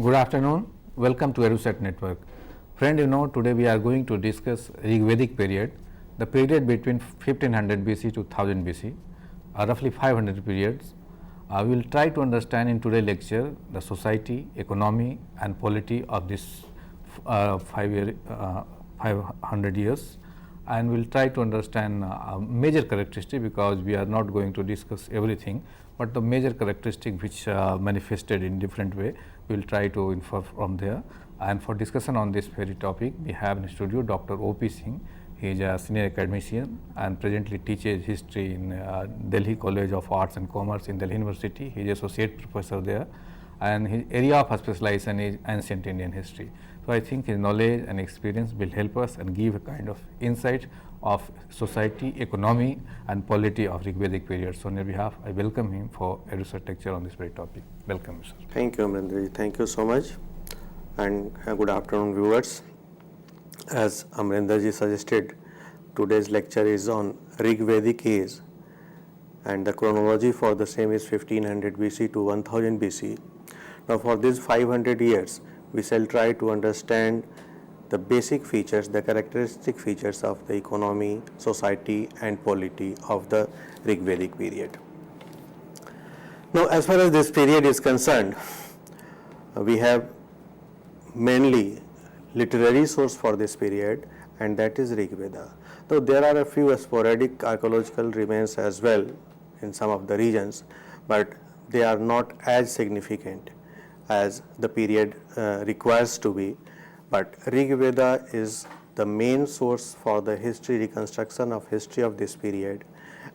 Good afternoon. Welcome to EduSet Network. Friend, today we are going to discuss Rigvedic period, the period between 1500 BC to 1000 BC, roughly 500 periods. We will try to understand in today's lecture the society, economy and polity of this 500 years, and we will try to understand major characteristic, because we are not going to discuss everything, but the major characteristic which manifested in different way, we will try to infer from there. And for discussion on this very topic, we have in studio Dr. O.P. Singh. He is a senior academician and presently teaches history in Delhi College of Arts and Commerce in Delhi University. He is associate professor there, and his area of specialization is ancient Indian history. So I think his knowledge and experience will help us and give a kind of insight of society, economy and polity of Rigvedic period. So on your behalf, I welcome him for EduSet lecture on this very topic. Welcome, sir. Thank you, Amrendraji. Thank you so much, and good afternoon, viewers. As Amrendraji suggested, today's lecture is on Rigvedic age, and the chronology for the same is 1500 BC to 1000 BC. Now, for these 500 years, we shall try to understand the basic features, the characteristic features of the economy, society and polity of the Rigvedic period. Now, as far as this period is concerned, we have mainly literary source for this period, and that is Rigveda. Though there are a few sporadic archaeological remains as well in some of the regions, but they are not as significant as the period requires to be. But Rigveda is the main source for the history reconstruction of history of this period,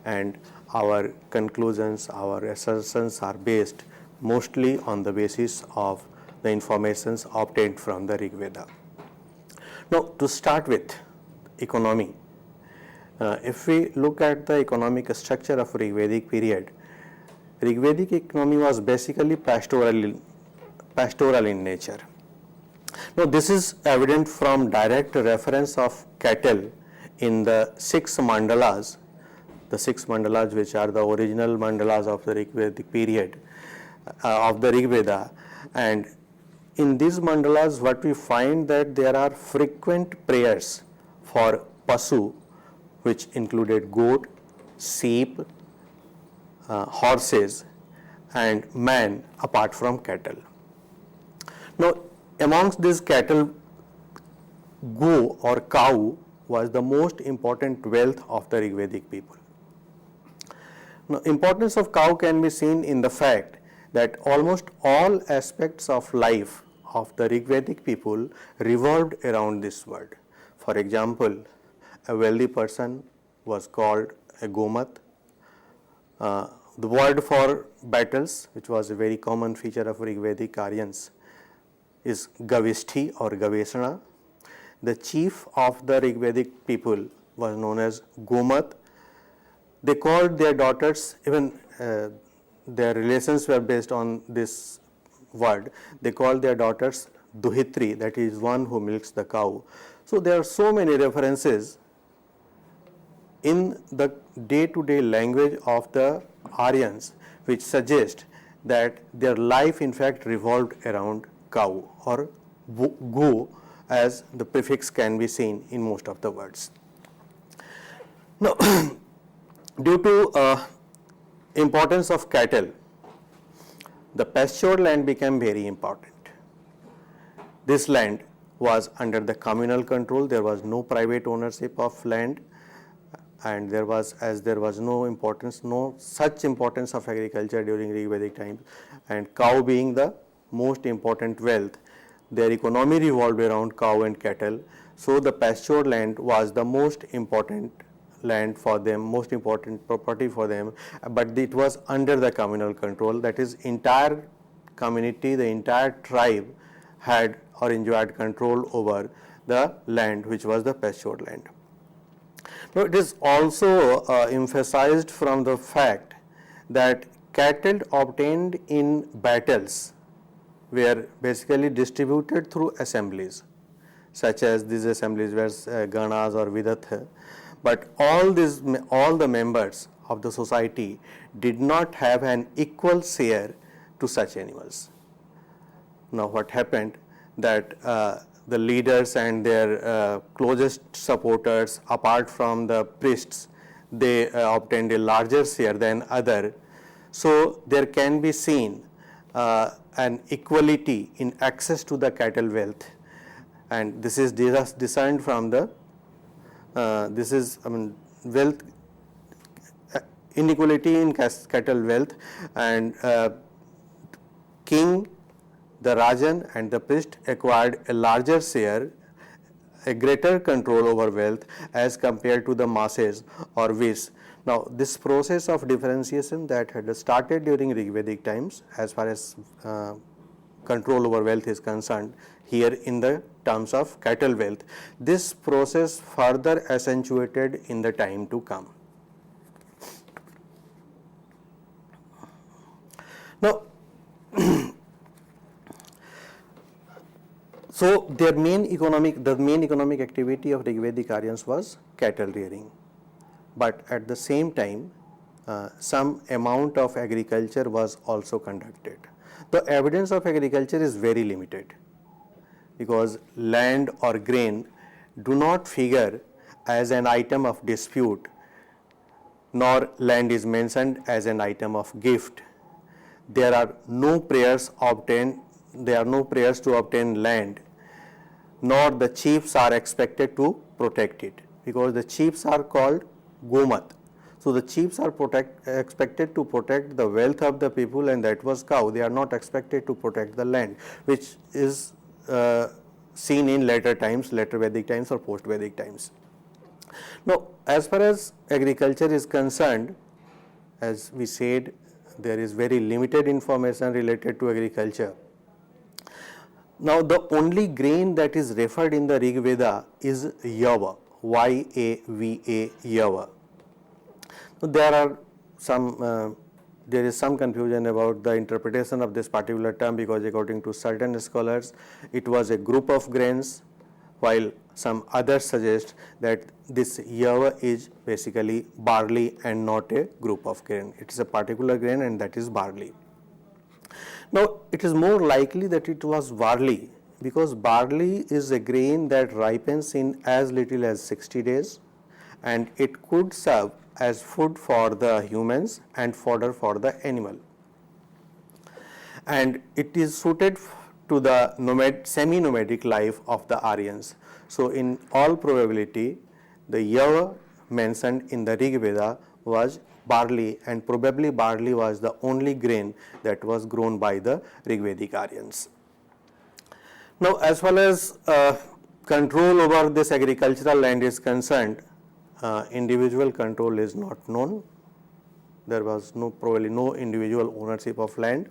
and our conclusions, our assertions are based mostly on the basis of the informations obtained from the Rigveda. Now, to start with economy, if we look at the economic structure of Rigvedic period, Rigvedic economy was basically pastoral in nature. Now, this is evident from direct reference of cattle in the 6 mandalas, which are the original mandalas of the Rigvedic period of the Rigveda. And in these mandalas, what we find that there are frequent prayers for pasu, which included goat, sheep, horses and man apart from cattle. Now, amongst these cattle, go or cow was the most important wealth of the Rigvedic people. Now, importance of cow can be seen in the fact that almost all aspects of life of the Rigvedic people revolved around this word. For example, a wealthy person was called a gomat. The word for battles, which was a very common feature of Rigvedic Aryans, is Gavishti or Gaveshana. The chief of the Rigvedic people was known as Gomat. They called their daughters, even their relations were based on this word. They called their daughters Duhitri, that is one who milks the cow. So there are so many references in the day-to-day language of the Aryans which suggest that their life in fact revolved around cow or go, as the prefix can be seen in most of the words. Now, due to importance of cattle, the pastured land became very important. This land was under the communal control. There was no private ownership of land, and there was no such importance of agriculture during Rigvedic times, and cow being the most important wealth, their economy revolved around cow and cattle. So the pastured land was the most important land for them, most important property for them, but it was under the communal control. That is, entire community, the entire tribe had or enjoyed control over the land which was the pastured land. Now, it is also emphasized from the fact that cattle obtained in battles were basically distributed through assemblies, such as these assemblies were ganas or vidatha, but all the members of the society did not have an equal share to such animals. Now what happened that the leaders and their closest supporters, apart from the priests, they obtained a larger share than other. So there can be seen an equality in access to the cattle wealth, and this is discerned from the wealth inequality in cattle wealth, and king, the Rajan and the priest acquired a larger share, a greater control over wealth as compared to the masses or viz. Now this process of differentiation that had started during Rigvedic times as far as control over wealth is concerned, here in the terms of cattle wealth, this process further accentuated in the time to come. Now so the main economic activity of Rigvedic Aryans was cattle rearing, but at the same time some amount of agriculture was also conducted. The evidence of agriculture is very limited because land or grain do not figure as an item of dispute, nor land is mentioned as an item of gift. There are no prayers to obtain land, nor the chiefs are expected to protect it, because the chiefs are called Gomat. So the chiefs are expected to protect the wealth of the people, and that was cow. They are not expected to protect the land, which is seen in later Vedic times or post Vedic times. Now, as far as agriculture is concerned, as we said, there is very limited information related to agriculture. Now, the only grain that is referred in the Rig Veda is Yava, Y-A-V-A, Yava. So there is some confusion about the interpretation of this particular term, because according to certain scholars, it was a group of grains, while some others suggest that this Yava is basically barley and not a group of grain. It is a particular grain, and that is barley. Now, it is more likely that it was barley, because barley is a grain that ripens in as little as 60 days, and it could serve as food for the humans and fodder for the animal. And it is suited to the semi-nomadic life of the Aryans. So, in all probability, the Yava mentioned in the Rig Veda was barley, and probably barley was the only grain that was grown by the Rigvedic Aryans. Now, as far as control over this agricultural land is concerned, individual control is not known. There was probably no individual ownership of land.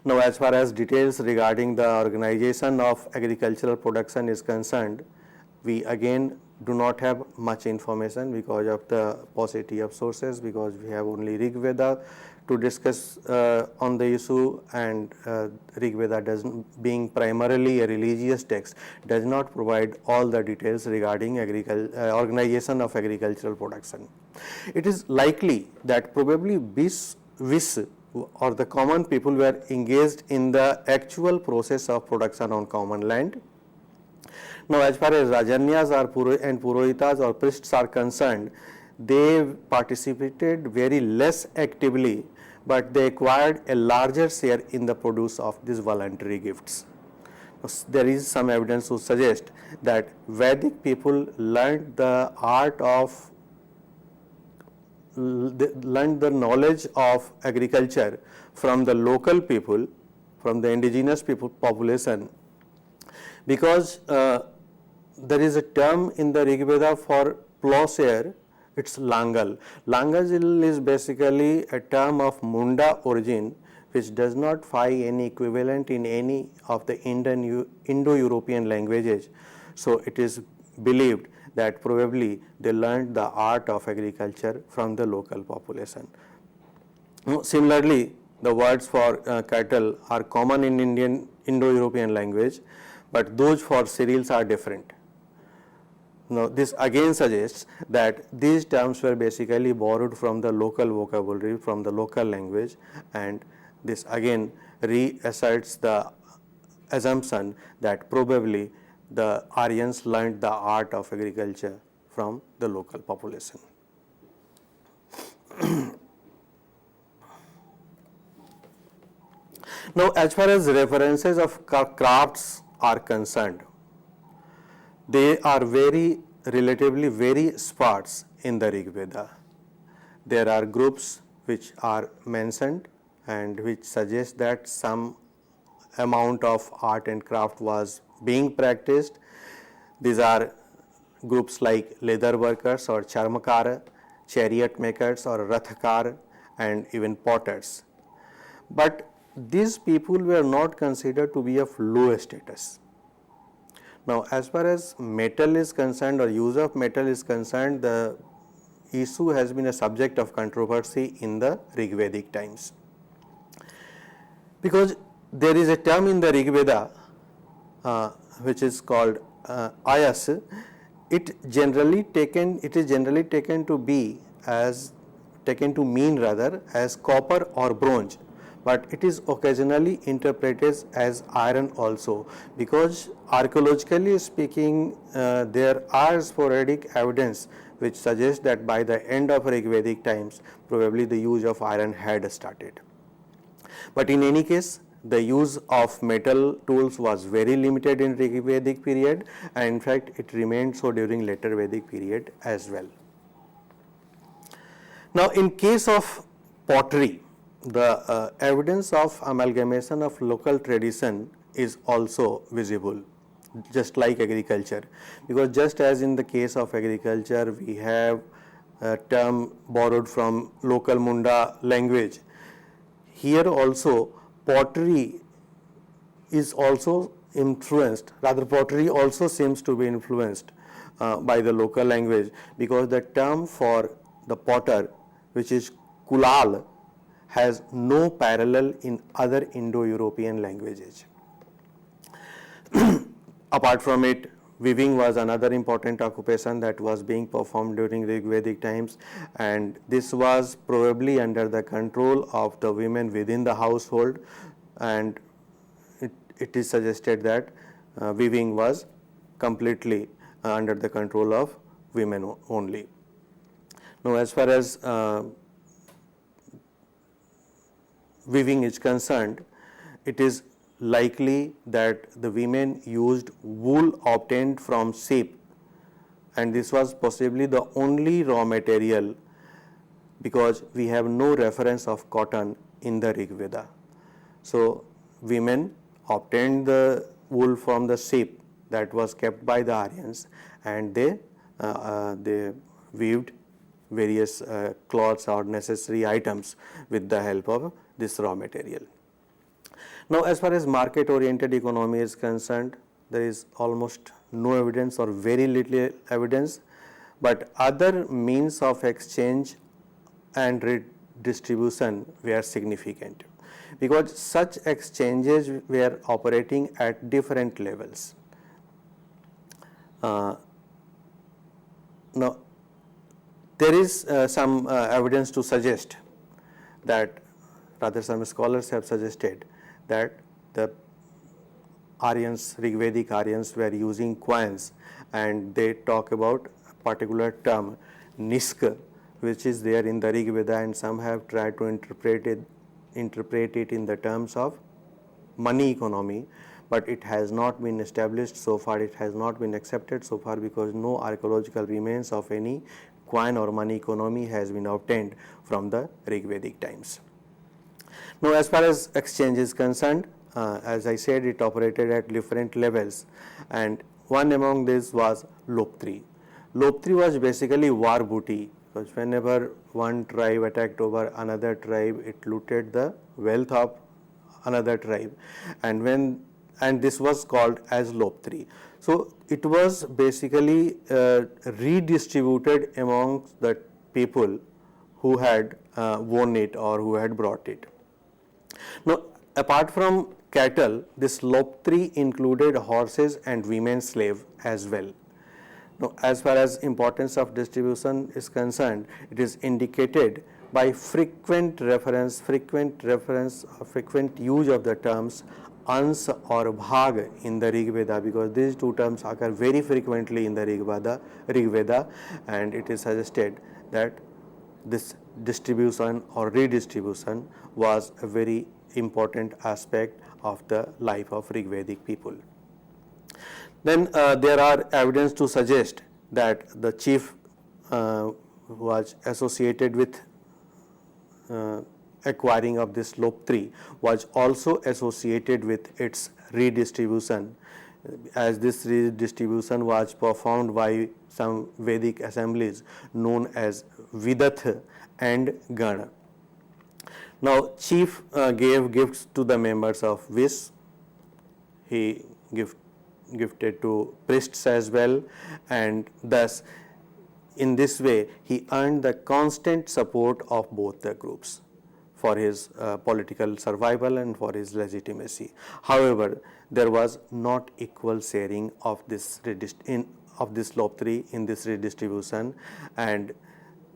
Now, as far as details regarding the organization of agricultural production is concerned, we again do not have much information because of the paucity of sources, because we have only Rig Veda to discuss on the issue, and Rig Veda being primarily a religious text, does not provide all the details regarding organization of agricultural production. It is likely that probably Vish or the common people were engaged in the actual process of production on common land. Now, as far as Rajanyas and Purohitas or priests are concerned, they participated very less actively, but they acquired a larger share in the produce of these voluntary gifts. There is some evidence to suggest that Vedic people learned the knowledge of agriculture from the local people, from the indigenous population, because there is a term in the Rig Veda for plowshare, it's langal. Langal is basically a term of Munda origin, which does not find any equivalent in any of the Indo-European languages. So it is believed that probably they learned the art of agriculture from the local population. Similarly, the words for cattle are common in Indo-European language, but those for cereals are different. Now, this again suggests that these terms were basically borrowed from the local vocabulary, from the local language, and this again reasserts the assumption that probably the Aryans learned the art of agriculture from the local population. Now, as far as references of crafts are concerned, they are relatively very sparse in the Rig Veda. There are groups which are mentioned and which suggest that some amount of art and craft was being practiced. These are groups like leather workers or charmakar, chariot makers or rathakar, and even potters. But these people were not considered to be of low status. Now, as far as metal is concerned or use of metal is concerned, the issue has been a subject of controversy in the Rigvedic times. Because there is a term in the Rig Veda which is called ayas. It is generally taken to mean as copper or bronze, but it is occasionally interpreted as iron also, because archaeologically speaking there are sporadic evidence which suggests that by the end of Rigvedic times probably the use of iron had started. But in any case, the use of metal tools was very limited in Rigvedic period, and in fact it remained so during later Vedic period as well. Now, in case of pottery, the evidence of amalgamation of local tradition is also visible, just like agriculture, because just as in the case of agriculture we have a term borrowed from local Munda language, here also pottery is also influenced, rather pottery also seems to be influenced by the local language, because the term for the potter, which is kulal, has no parallel in other Indo-European languages. Apart from it, weaving was another important occupation that was being performed during Rigvedic times, and this was probably under the control of the women within the household, and it is suggested that weaving was completely under the control of women only. Now, as far as weaving is concerned, it is likely that the women used wool obtained from sheep, and this was possibly the only raw material, because we have no reference of cotton in the Rig Veda. So, women obtained the wool from the sheep that was kept by the Aryans, and they weaved various cloths or necessary items with the help of this raw material. Now, as far as market oriented economy is concerned, there is almost no evidence or very little evidence, but other means of exchange and redistribution were significant, because such exchanges were operating at different levels. Now, there is some evidence to suggest that, rather some scholars have suggested that the Aryans, Rigvedic Aryans, were using coins, and they talk about a particular term, niska, which is there in the Rig Veda, and some have tried to interpret it in the terms of money economy, but it has not been established so far, it has not been accepted so far, because no archaeological remains of any coin or money economy has been obtained from the Rigvedic times. Now, as far as exchange is concerned, as I said, it operated at different levels, and one among these was loptri. Loptri was basically war booty, because whenever one tribe attacked over another tribe, it looted the wealth of another tribe, and this was called as loptri. So, it was basically redistributed amongst the people who had won it or who had brought it. Now, apart from cattle, this loptri included horses and women slave as well. Now, as far as importance of distribution is concerned, it is indicated by frequent use of the terms ans or bhag in the Rigveda, because these two terms occur very frequently in the Rigveda, and it is suggested that this distribution or redistribution was a very important aspect of the life of Rigvedic people. Then there are evidence to suggest that the chief was associated with acquiring of this lop tree was also associated with its redistribution, as this redistribution was performed by some Vedic assemblies known as Vidath and Gana. Now, chief gave gifts to the members of Vish. He gifted to priests as well, and thus in this way he earned the constant support of both the groups for his political survival and for his legitimacy. However, there was not equal sharing of this lop tree in this redistribution, and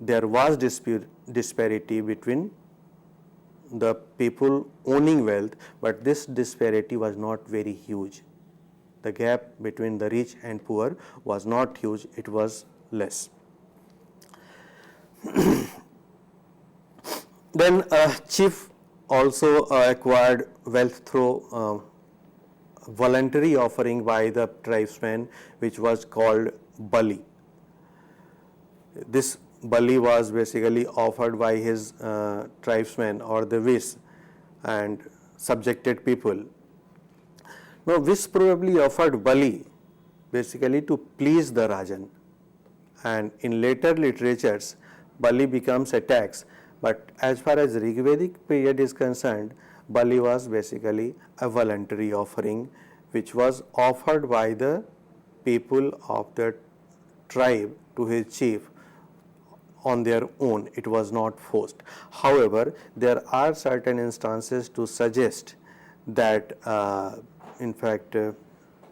there was disparity between the people owning wealth, but this disparity was not very huge. The gap between the rich and poor was not huge, it was less. Then chief also acquired wealth through voluntary offering by the tribesmen, which was called bali. This bali was basically offered by his tribesmen or the Vish and subjected people. Now, Vish probably offered bali basically to please the Rajan, and in later literatures bali becomes a tax. But as far as Rigvedic period is concerned, bali was basically a voluntary offering which was offered by the people of the tribe to his chief on their own. It was not forced. However, there are certain instances to suggest that in fact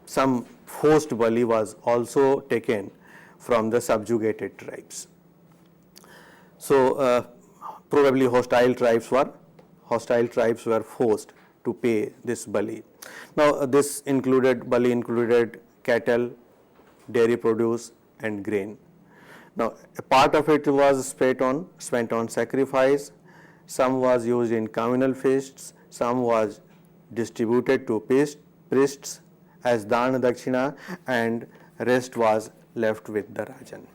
some forced bali was also taken from the subjugated tribes. So probably hostile tribes were forced to pay this bali. Now this bali included cattle, dairy produce and grain. Now a part of it was spent on sacrifice, some was used in communal feasts, some was distributed to priests as dana dakshina, and rest was left with the Rajan.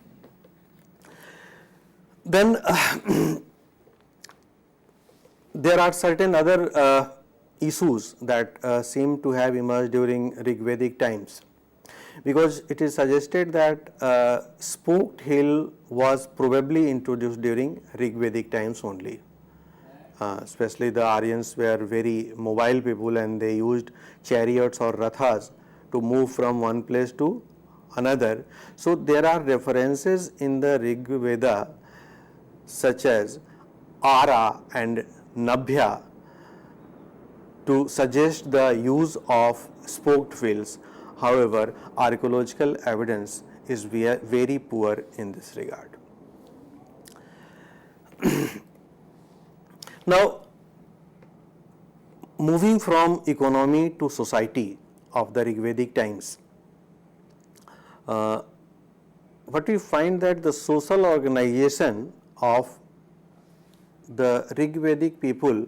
Then there are certain other issues that seem to have emerged during Rigvedic times, because it is suggested that spoked hill was probably introduced during Rigvedic times only. Especially the Aryans were very mobile people, and they used chariots or rathas to move from one place to another. So there are references in the Rig Veda such as Ara and Nabhya to suggest the use of spoked wheels. However, archaeological evidence is very poor in this regard. Now, moving from economy to society of the Rigvedic times, what we find that the social organization of the Rigvedic people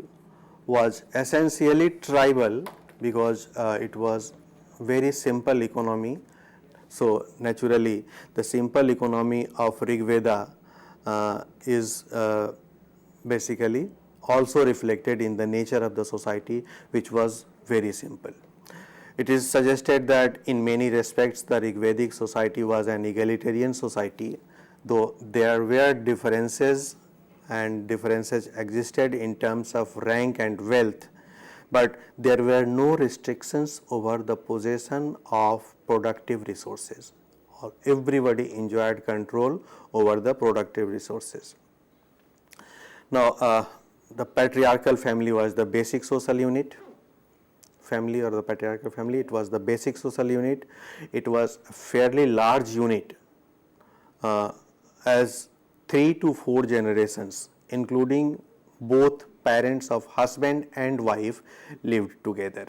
was essentially tribal, because it was very simple economy. So naturally the simple economy of Rigveda is basically also reflected in the nature of the society, which was very simple. It is suggested that in many respects the Rigvedic society was an egalitarian society, though there were differences and differences existed in terms of rank and wealth, but there were no restrictions over the possession of productive resources. Everybody enjoyed control over the productive resources. Now, the patriarchal family was the basic social unit. It was the basic social unit. It was a fairly large unit, as 3 to 4 generations, including both parents of husband and wife, lived together.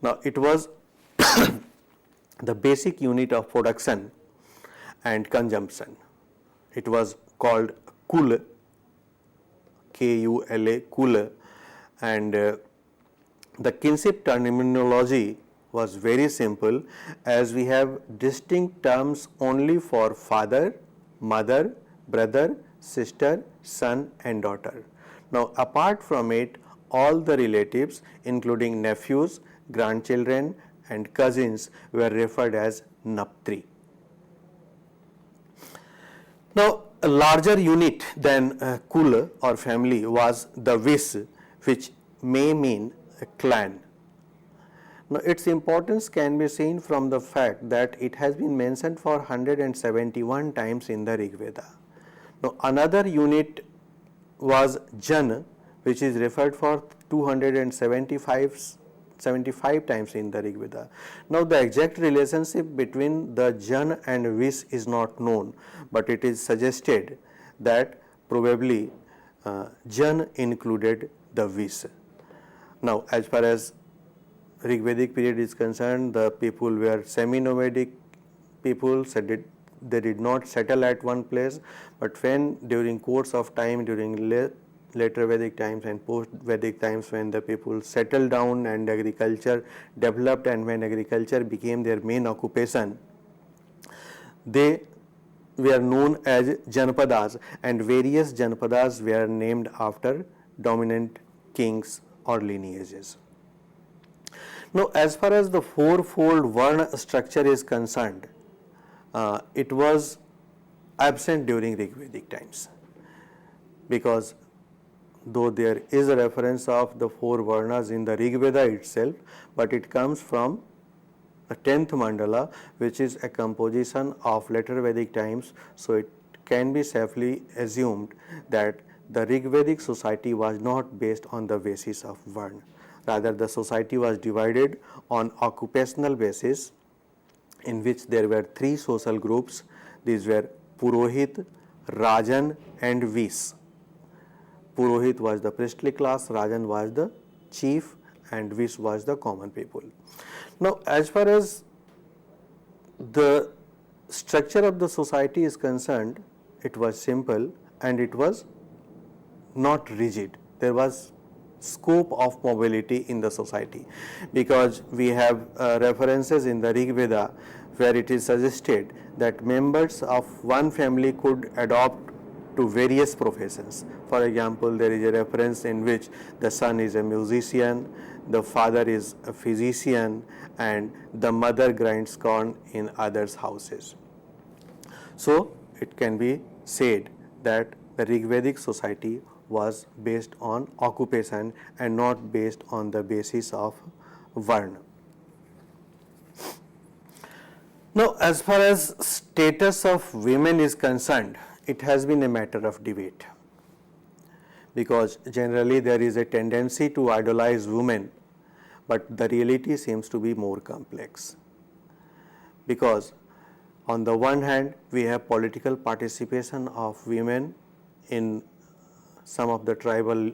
Now, it was the basic unit of production and consumption. It was called kul, Kula, kul, and the kinship terminology was very simple, as we have distinct terms only for father, mother, brother, sister, son and daughter. Now, apart from it, all the relatives including nephews, grandchildren and cousins were referred as naptri. Now, a larger unit than kul or family was the vis, which may mean a clan. Now, its importance can be seen from the fact that it has been mentioned for 171 times in the Rigveda. Now, another unit was Jan, which is referred for 275 times in the Rigveda. Now, the exact relationship between the Jan and Vis is not known, but it is suggested that probably Jan included the Vis. Now, as far as Rigvedic period is concerned, the people were semi-nomadic people, so they did not settle at one place, but when during course of time, during later Vedic times and post-Vedic times, when the people settled down and agriculture developed, and when agriculture became their main occupation, they were known as Janapadas, and various Janapadas were named after dominant kings or lineages. Now, as far as the fourfold Varna structure is concerned, it was absent during Rigvedic times, because though there is a reference of the four Varnas in the Rigveda itself, but it comes from the 10th mandala, which is a composition of later Vedic times, so it can be safely assumed that the Rigvedic society was not based on the basis of Varna. Rather, the society was divided on occupational basis, in which there were three social groups. These were Purohit, Rajan and Vis. Purohit was the priestly class, Rajan was the chief and Vis was the common people. Now, as far as the structure of the society is concerned, it was simple and it was not rigid. There was scope of mobility in the society, because we have references in the Rigveda where it is suggested that members of one family could adopt to various professions. For example, there is a reference in which the son is a musician, the father is a physician, and the mother grinds corn in others' houses. So, it can be said that the Rigvedic society was based on occupation and not based on the basis of Varna. Now, as far as status of women is concerned, it has been a matter of debate, because generally there is a tendency to idolize women, but the reality seems to be more complex, because on the one hand we have political participation of women in some of the tribal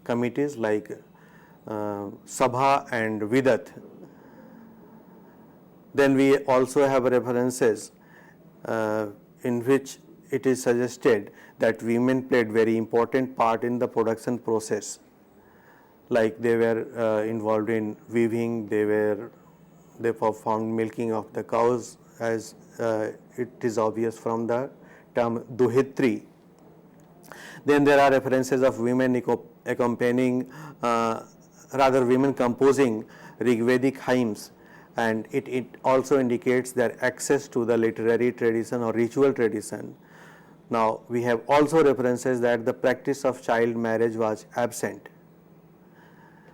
committees like Sabha and Vidat. Then we also have references in which it is suggested that women played very important part in the production process, like they were involved in weaving, they performed milking of the cows, as it is obvious from the term Duhitri. Then there are references of women accompanying, women composing Rigvedic hymns, and it also indicates their access to the literary tradition or ritual tradition. Now, we have also references that the practice of child marriage was absent.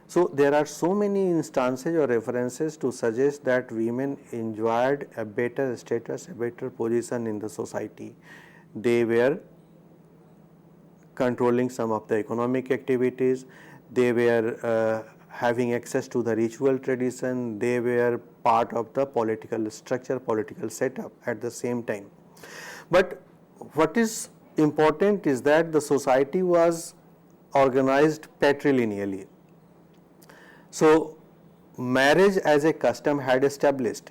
So, there are so many instances or references to suggest that women enjoyed a better status, a better position in the society. They were controlling some of the economic activities, they were having access to the ritual tradition, they were part of the political structure, political setup at the same time. But what is important is that the society was organized patrilineally. So, marriage as a custom had established,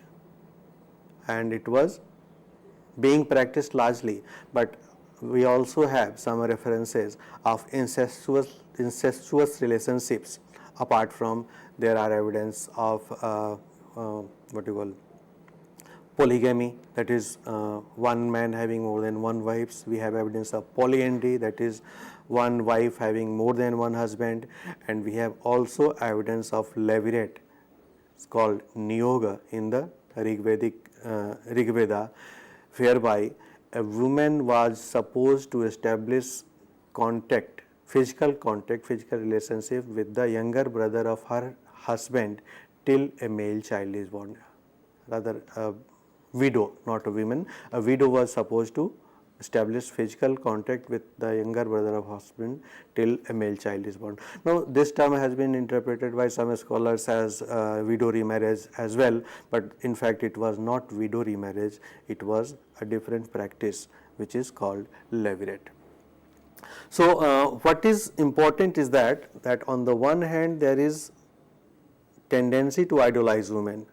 and it was being practiced largely, but we also have some references of incestuous relationships. Apart from, there are evidence of what you call polygamy, that is one man having more than one wives. We have evidence of polyandry, that is one wife having more than one husband, and we have also evidence of levirate, it's called niyoga in the Rigveda, whereby a woman was supposed to establish physical relationship with the younger brother of her husband till a male child is born. Rather, a widow, not a woman, a widow was supposed to establish physical contact with the younger brother of husband till a male child is born. Now, this term has been interpreted by some scholars as widow remarriage as well, but in fact it was not widow remarriage, it was a different practice which is called levirate. So, what is important is that on the one hand there is tendency to idolize women,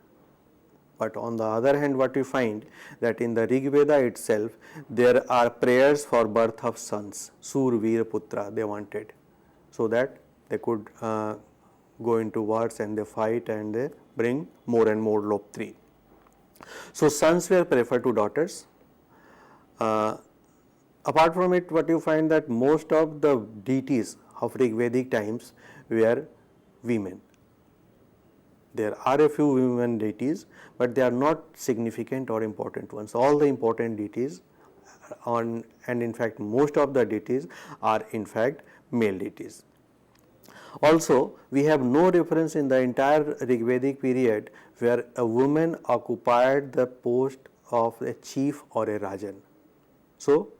but on the other hand what we find that in the Rigveda itself there are prayers for birth of sons, Sur Veer Putra they wanted, so that they could go into wars and they fight and they bring more and more loptri. So sons were preferred to daughters. Apart from it, what you find that most of the deities of Rigvedic times were women. There are a few women deities, but they are not significant or important ones. All the important deities and in fact most of the deities are in fact male deities. Also, we have no reference in the entire Rigvedic period where a woman occupied the post of a chief or a Rajan. So,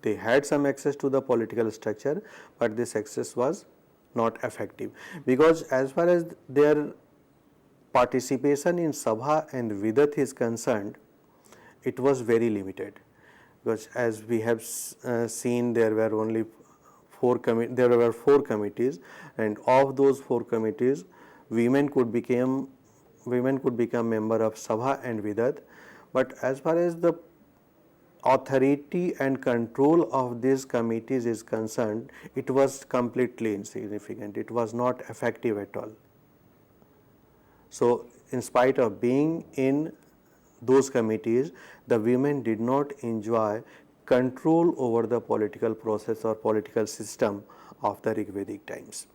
they had some access to the political structure, but this access was not effective, because as far as their participation in Sabha and Vidat is concerned, it was very limited, because as we have seen, there were only four committees, and of those 4 committees, women could become member of Sabha and Vidat, but as far as the authority and control of these committees is concerned, it was completely insignificant. It was not effective at all. So, in spite of being in those committees, the women did not enjoy control over the political process or political system of the Rigvedic times.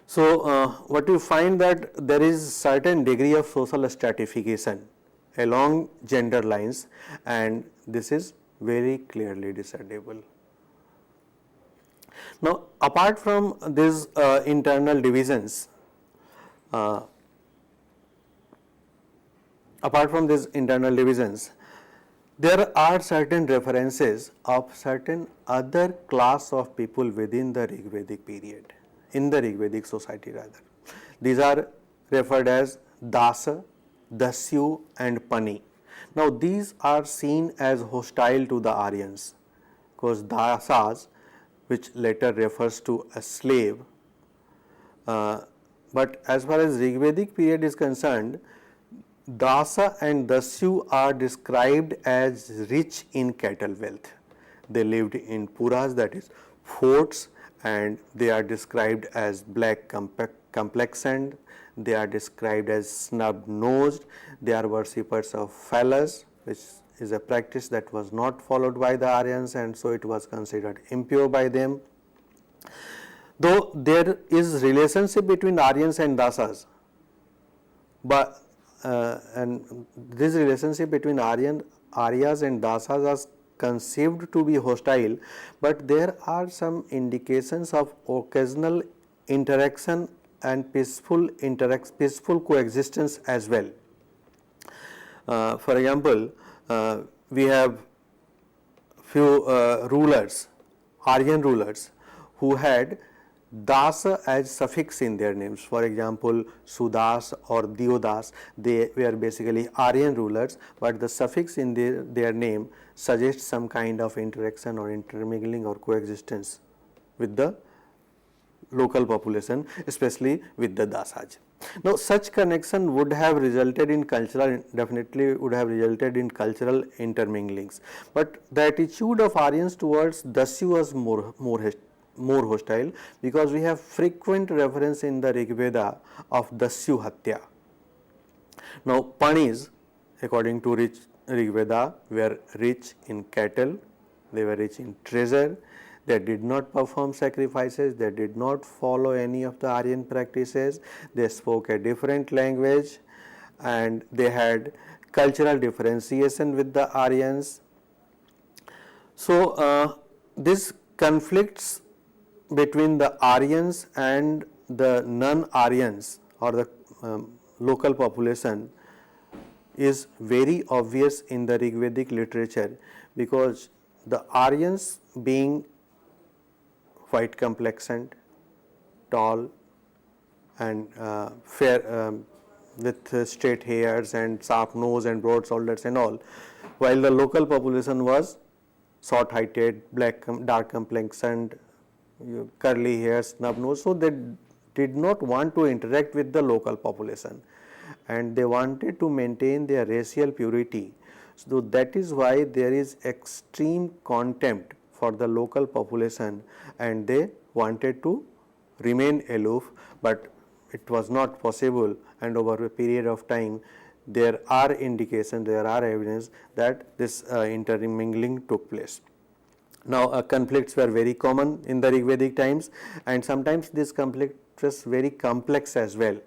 So, what you find that there is certain degree of social stratification along gender lines, and this is very clearly discernible. Now, apart from these internal divisions, there are certain references of certain other class of people within the Rigvedic period, in the Rigvedic society rather. These are referred as Dasa, Dasyu and Pani. Now, these are seen as hostile to the Aryans, because Dasas, which later refers to a slave, but as far as Rigvedic period is concerned, Dasa and Dasyu are described as rich in cattle wealth. They lived in puras, that is forts, and they are described as black complexioned, they are described as snub-nosed, they are worshippers of phallus, which is a practice that was not followed by the Aryans, and so it was considered impure by them. Though there is relationship between Aryans and Dasas, but and this relationship between Aryas and Dasas is conceived to be hostile, but there are some indications of occasional interaction and peaceful coexistence as well. For example, we have few rulers, Aryan rulers, who had Dasa as suffix in their names. For example, Sudas or Diodas, they were basically Aryan rulers, but the suffix in their name suggests some kind of interaction or intermingling or coexistence with the local population, especially with the Dasaj. Now, such connection would have resulted in definitely would have resulted in cultural interminglings, but the attitude of Aryans towards Dasyu was more hostile, because we have frequent reference in the Rigveda of Dasyu Hatya. Now, Panis, according to Rigveda, were rich in cattle, they were rich in treasure, they did not perform sacrifices, they did not follow any of the Aryan practices, they spoke a different language, and they had cultural differentiation with the Aryans. So, this conflicts between the Aryans and the non-Aryans or the local population is very obvious in the Rigvedic literature, because the Aryans, being white complexioned, tall and fair, with straight hairs and sharp nose and broad shoulders and all, while the local population was short heighted, dark complexioned, curly hair, snub nose. So, they did not want to interact with the local population, and they wanted to maintain their racial purity. So, that is why there is extreme contempt for the local population, and they wanted to remain aloof, but it was not possible, and over a period of time there are indications, there are evidence that this intermingling took place. Now, conflicts were very common in the Rigvedic times, and sometimes this conflict was very complex as well,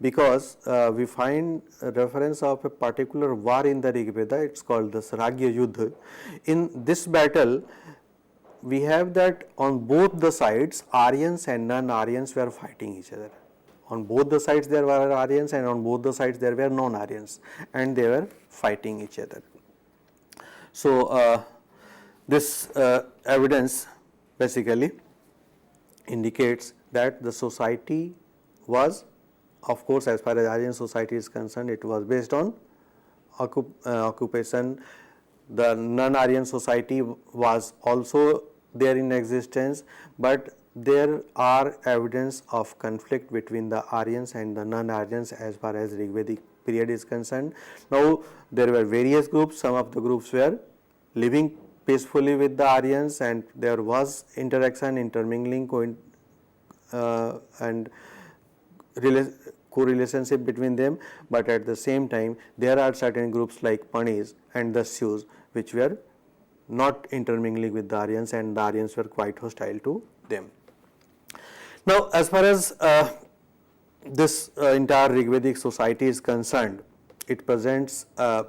because we find a reference of a particular war in the Rigveda. It is called the Sragya Yuddha. In this battle, we have that on both the sides Aryans and non-Aryans were fighting each other. On both the sides there were Aryans, and on both the sides there were non-Aryans, and they were fighting each other. So, this evidence basically indicates that the society was, of course, as far as Aryan society is concerned, it was based on occupation. The non-Aryan society was also there in existence, but there are evidence of conflict between the Aryans and the non-Aryans as far as Rigvedic period is concerned. Now, there were various groups. Some of the groups were living peacefully with the Aryans, and there was interaction, intermingling, and co-relationship between them, but at the same time there are certain groups like Panis and the Dasyus which were not intermingling with the Aryans, and the Aryans were quite hostile to them. Now, as far as this entire Rigvedic society is concerned, it presents a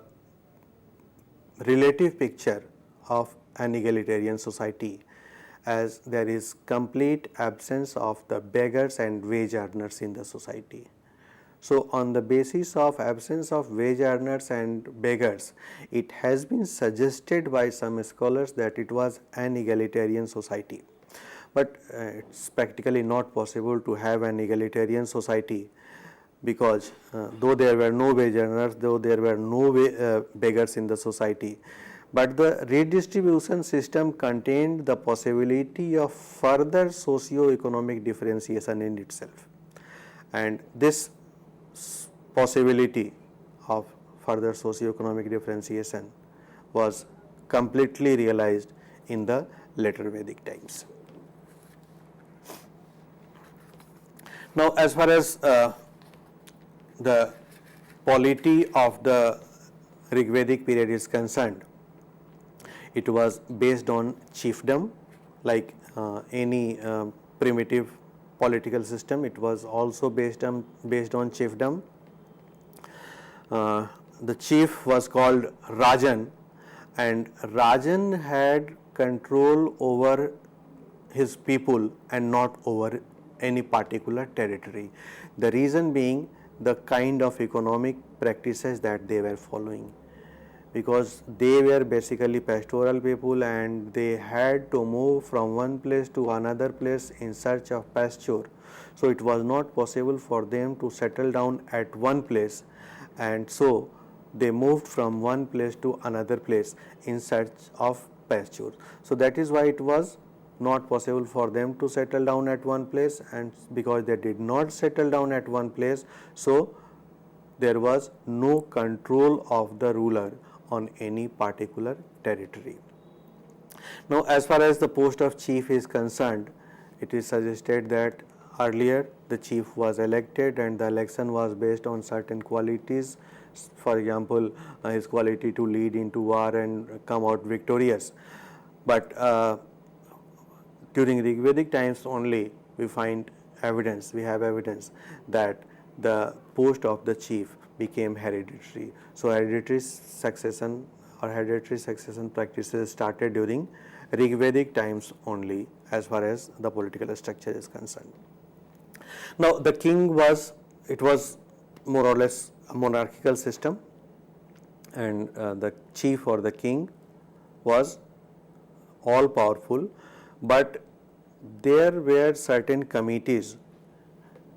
relative picture of an egalitarian society, as there is complete absence of the beggars and wage earners in the society. So, on the basis of absence of wage earners and beggars, it has been suggested by some scholars that it was an egalitarian society. But it is practically not possible to have an egalitarian society, because though there were no wage earners, though there were no beggars in the society, but the redistribution system contained the possibility of further socio-economic differentiation in itself, and this possibility of further socio-economic differentiation was completely realized in the later Vedic times. Now, as far as the polity of the Rigvedic period is concerned, it was based on chiefdom, like any primitive political system. It was also based on chiefdom. The chief was called Rajan, and Rajan had control over his people and not over any particular territory. The reason being the kind of economic practices that they were following, because they were basically pastoral people and they had to move from one place to another place in search of pasture. So, it was not possible for them to settle down at one place, and so they moved from one place to another place in search of pasture. So, that is why it was not possible for them to settle down at one place, and because they did not settle down at one place, so there was no control of the ruler on any particular territory. Now, as far as the post of chief is concerned, it is suggested that earlier the chief was elected and the election was based on certain qualities, for example, his quality to lead into war and come out victorious. But during Rigvedic times only we have evidence that the post of the chief became hereditary. So hereditary succession practices started during Rigvedic times only as far as the political structure is concerned. Now the king was more or less a monarchical system, and the chief or the king was all powerful, but there were certain committees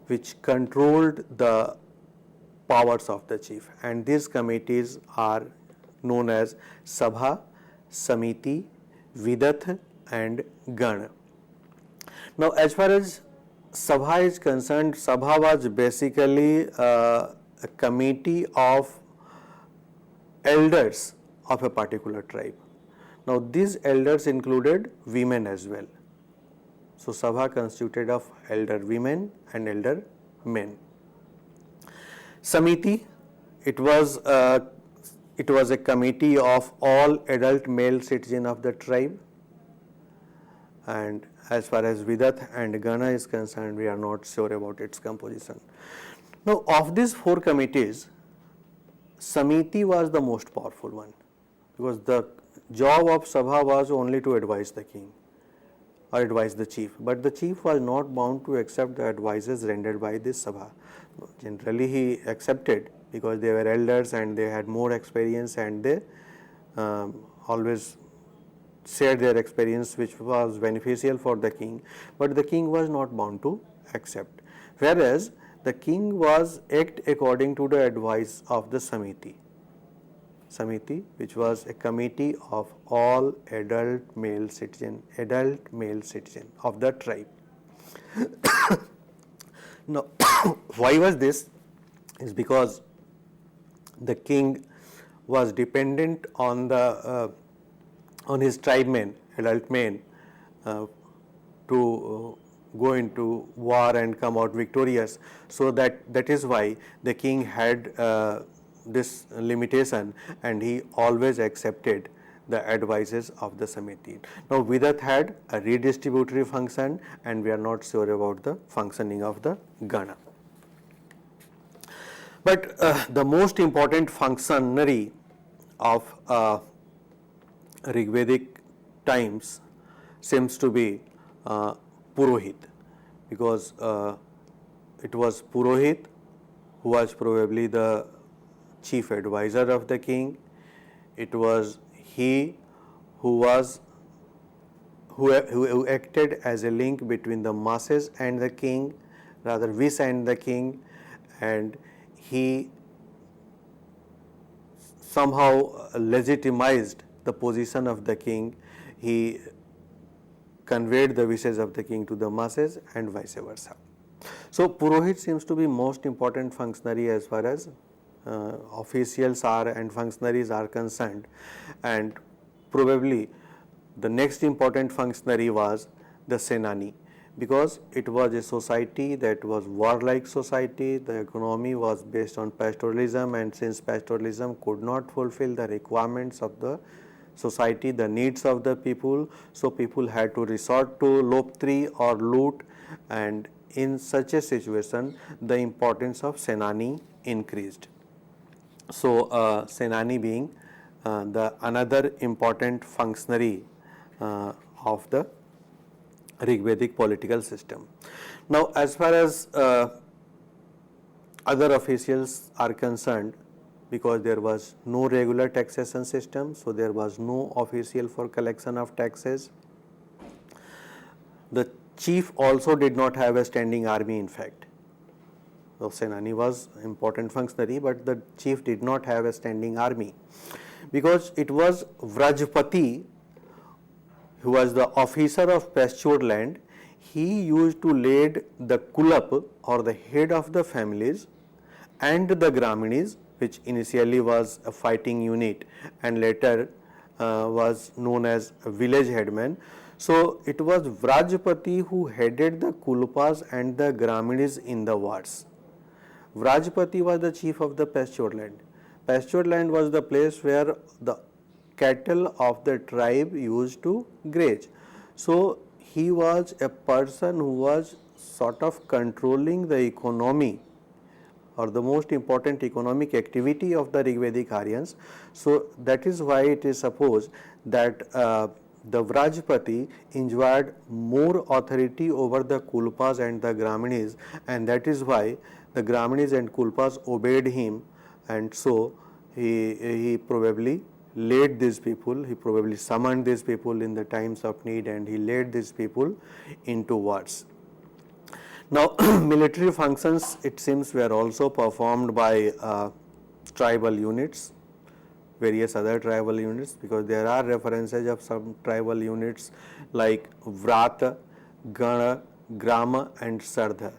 which controlled the powers of the chief, and these committees are known as Sabha, Samiti, Vidath and Gan. Now as far as Sabha is concerned, Sabha was basically a committee of elders of a particular tribe. Now these elders included women as well. So Sabha constituted of elder women and elder men. Samiti, it was a committee of all adult male citizens of the tribe, and as far as Vidath and Gana is concerned, we are not sure about its composition. Now of these four committees, Samiti was the most powerful one, because the job of Sabha was only to advise the king or advise the chief, but the chief was not bound to accept the advices rendered by this Sabha. Generally he accepted because they were elders and they had more experience, and they always shared their experience, which was beneficial for the king, but the king was not bound to accept. Whereas the king was act according to the advice of the Samiti, which was a committee of all adult male citizen of the tribe. Now, why was this? Is because the king was dependent on his tribe men, adult men, to go into war and come out victorious. So that is why the king had this limitation, and he always accepted the advices of the Samiti. Now Vidath had a redistributory function, and we are not sure about the functioning of the Gana. But the most important functionary of Rigvedic times seems to be Purohit, because it was Purohit who was probably the chief advisor of the king. It was he who acted as a link between the masses and the king, rather vis and the king, and he somehow legitimized the position of the king. He conveyed the wishes of the king to the masses and vice versa. So Purohit seems to be most important functionary as far as officials are and functionaries are concerned, and probably the next important functionary was the Senani, because it was a society that was warlike society. The economy was based on pastoralism, and since pastoralism could not fulfill the requirements of the society, the needs of the people, so people had to resort to loptri or loot, and in such a situation the importance of Senani increased. So Senani being the another important functionary of the Rigvedic political system. Now as far as other officials are concerned, because there was no regular taxation system, so there was no official for collection of taxes. The chief also did not have a standing army, in fact. So Senani was important functionary, but the chief did not have a standing army, because it was Vrajpati who was the officer of pastured land, he used to lead the kulap or the head of the families and the Graminis, which initially was a fighting unit and later was known as a village headman. So it was Vrajpati who headed the Kulpas and the Graminis in the wars. Vrajpati was the chief of the pastured land. Pastured land was the place where the cattle of the tribe used to graze. So he was a person who was sort of controlling the economy or the most important economic activity of the Rigvedic Aryans. So that is why it is supposed that the Vrajpati enjoyed more authority over the Kulpas and the Graminis, and that is why the Graminis and Kulpas obeyed him, and so he probably led these people, he probably summoned these people in the times of need, and he led these people into wars. Now, military functions, it seems, were also performed by tribal units, various other tribal units, because there are references of some tribal units like Vrata, Gana, Grama and Sardha.